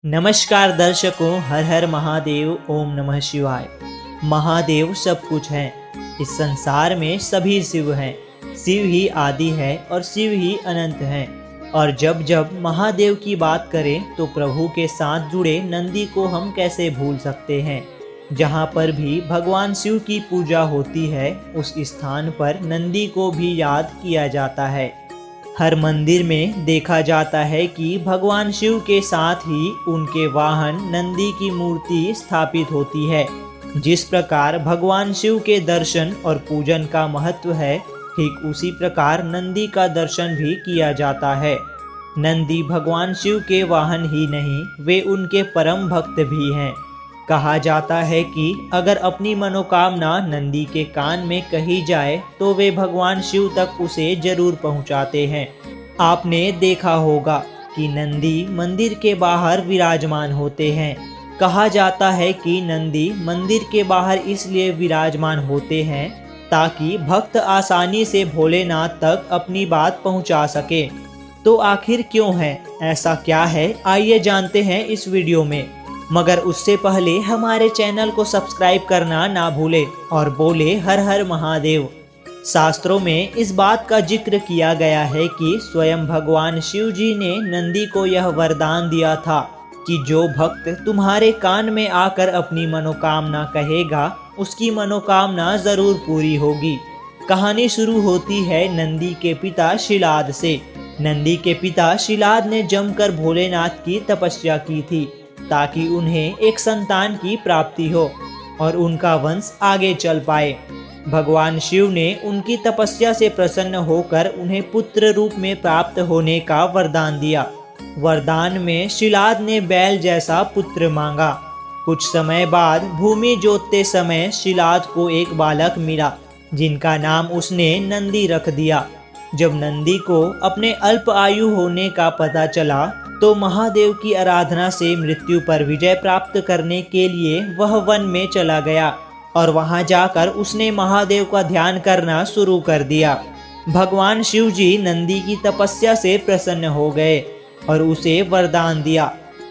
नमस्कार दर्शकों, हर हर महादेव, ओम नमः शिवाय। महादेव सब कुछ हैं। इस संसार में सभी शिव हैं। शिव ही आदि है और शिव ही अनंत हैं। और जब जब महादेव की बात करें तो प्रभु के साथ जुड़े नंदी को हम कैसे भूल सकते हैं। जहाँ पर भी भगवान शिव की पूजा होती है उस स्थान पर नंदी को भी याद किया जाता है। हर मंदिर में देखा जाता है कि भगवान शिव के साथ ही उनके वाहन नंदी की मूर्ति स्थापित होती है। जिस प्रकार भगवान शिव के दर्शन और पूजन का महत्व है, ठीक उसी प्रकार नंदी का दर्शन भी किया जाता है। नंदी भगवान शिव के वाहन ही नहीं, वे उनके परम भक्त भी हैं। कहा जाता है कि अगर अपनी मनोकामना नंदी के कान में कही जाए तो वे भगवान शिव तक उसे जरूर पहुंचाते हैं। आपने देखा होगा कि नंदी मंदिर के बाहर विराजमान होते हैं। कहा जाता है कि नंदी मंदिर के बाहर इसलिए विराजमान होते हैं ताकि भक्त आसानी से भोलेनाथ तक अपनी बात पहुंचा सके। तो आखिर क्यों है, ऐसा क्या है, आइए जानते हैं इस वीडियो में। मगर उससे पहले हमारे चैनल को सब्सक्राइब करना ना भूले और बोले हर हर महादेव। शास्त्रों में इस बात का जिक्र किया गया है कि स्वयं भगवान शिव जी ने नंदी को यह वरदान दिया था कि जो भक्त तुम्हारे कान में आकर अपनी मनोकामना कहेगा उसकी मनोकामना जरूर पूरी होगी। कहानी शुरू होती है नंदी के पिता शिलाद से। नंदी के पिता शिलाद ने जमकर भोलेनाथ की तपस्या की थी ताकि उन्हें एक संतान की प्राप्ति हो और उनका वंश आगे चल पाए। भगवान शिव ने उनकी तपस्या से प्रसन्न होकर उन्हें पुत्र रूप में प्राप्त होने का वरदान दिया। वरदान में शिलाद ने बैल जैसा पुत्र मांगा। कुछ समय बाद भूमि जोतते समय शिलाद को एक बालक मिला जिनका नाम उसने नंदी रख दिया। जब नंदी को अपने अल्प आयु होने का पता चला तो महादेव की आराधना से मृत्यु पर विजय प्राप्त करने के लिए वह वन में चला गया और वहां जाकर उसने महादेव का ध्यान करना शुरू कर दिया। भगवान शिव जी नंदी की तपस्या से प्रसन्न हो गए और उसे वरदान दिया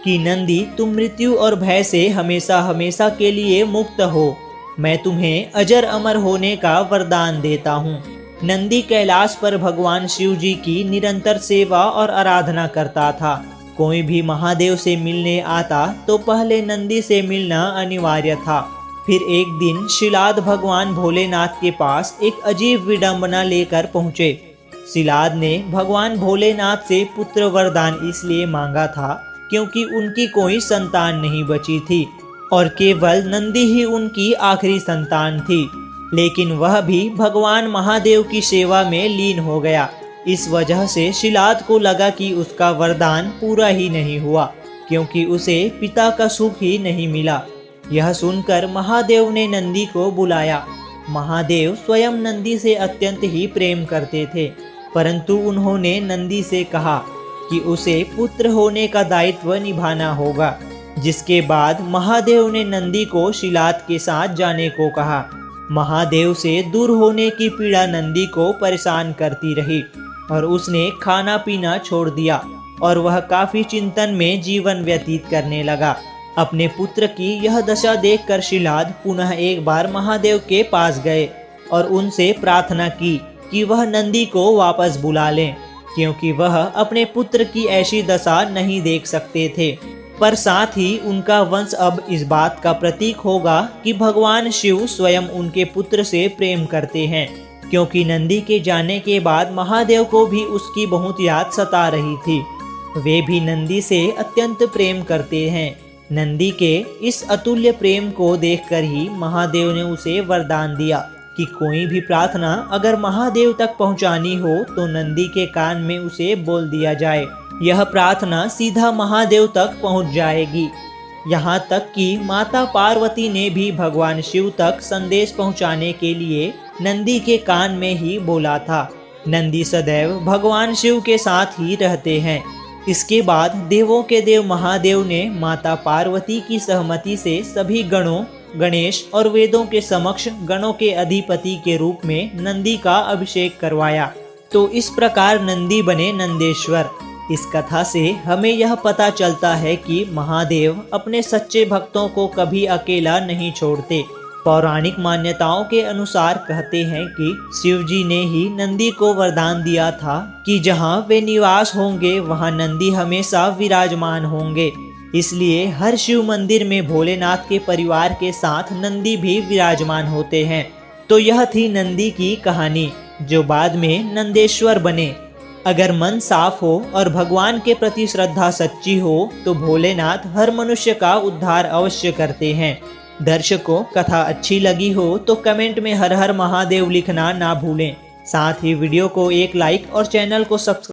कि नंदी, तुम मृत्यु और भय से हमेशा हमेशा के लिए मुक्त हो। मैं तुम्हें अजर अमर होने का वरदान देता हूँ। नंदी कैलाश पर भगवान शिव जी की निरंतर सेवा और आराधना करता था। कोई भी महादेव से मिलने आता तो पहले नंदी से मिलना अनिवार्य था। फिर एक दिन शिलाद भगवान भोलेनाथ के पास एक अजीब विडंबना लेकर पहुँचे। शिलाद ने भगवान भोलेनाथ से पुत्र वरदान इसलिए मांगा था क्योंकि उनकी कोई संतान नहीं बची थी और केवल नंदी ही उनकी आखिरी संतान थी। लेकिन वह भी भगवान महादेव की सेवा में लीन हो गया। इस वजह से शिलाद को लगा कि उसका वरदान पूरा ही नहीं हुआ क्योंकि उसे पिता का सुख ही नहीं मिला। यह सुनकर महादेव ने नंदी को बुलाया। महादेव स्वयं नंदी से अत्यंत ही प्रेम करते थे, परंतु उन्होंने नंदी से कहा कि उसे पुत्र होने का दायित्व निभाना होगा। जिसके बाद महादेव ने नंदी को शिलाद के साथ जाने को कहा। महादेव से दूर होने की पीड़ा नंदी को परेशान करती रही और उसने खाना पीना छोड़ दिया और वह काफी चिंतन में जीवन व्यतीत करने लगा। अपने पुत्र की यह दशा देखकर शिलाद पुनः एक बार महादेव के पास गए और उनसे प्रार्थना की कि वह नंदी को वापस बुला लें क्योंकि वह अपने पुत्र की ऐसी दशा नहीं देख सकते थे। पर साथ ही उनका वंश अब इस बात का प्रतीक होगा कि भगवान शिव स्वयं उनके पुत्र से प्रेम करते हैं क्योंकि नंदी के जाने के बाद महादेव को भी उसकी बहुत याद सता रही थी। वे भी नंदी से अत्यंत प्रेम करते हैं। नंदी के इस अतुल्य प्रेम को देखकर ही महादेव ने उसे वरदान दिया कि कोई भी प्रार्थना अगर महादेव तक पहुंचानी हो तो नंदी के कान में उसे बोल दिया जाए। यह प्रार्थना सीधा महादेव तक पहुंच जाएगी। यहाँ तक कि माता पार्वती ने भी भगवान शिव तक संदेश पहुंचाने के लिए नंदी के कान में ही बोला था। नंदी सदैव भगवान शिव के साथ ही रहते हैं। इसके बाद देवों के देव महादेव ने माता पार्वती की सहमति से सभी गणों, गणेश और वेदों के समक्ष गणों के अधिपति के रूप में नंदी का अभिषेक करवाया। तो इस प्रकार नंदी बने नंदेश्वर। इस कथा से हमें यह पता चलता है कि महादेव अपने सच्चे भक्तों को कभी अकेला नहीं छोड़ते। पौराणिक मान्यताओं के अनुसार कहते हैं कि शिव जी ने ही नंदी को वरदान दिया था कि जहाँ वे निवास होंगे वहाँ नंदी हमेशा विराजमान होंगे। इसलिए हर शिव मंदिर में भोलेनाथ के परिवार के साथ नंदी भी विराजमान होते हैं। तो यह थी नंदी की कहानी, जो बाद में नंदेश्वर बने। अगर मन साफ हो और भगवान के प्रति श्रद्धा सच्ची हो तो भोलेनाथ हर मनुष्य का उद्धार अवश्य करते हैं। दर्शकों, कथा अच्छी लगी हो तो कमेंट में हर हर महादेव लिखना ना भूलें। साथ ही वीडियो को एक लाइक और चैनल को सब्सक्राइब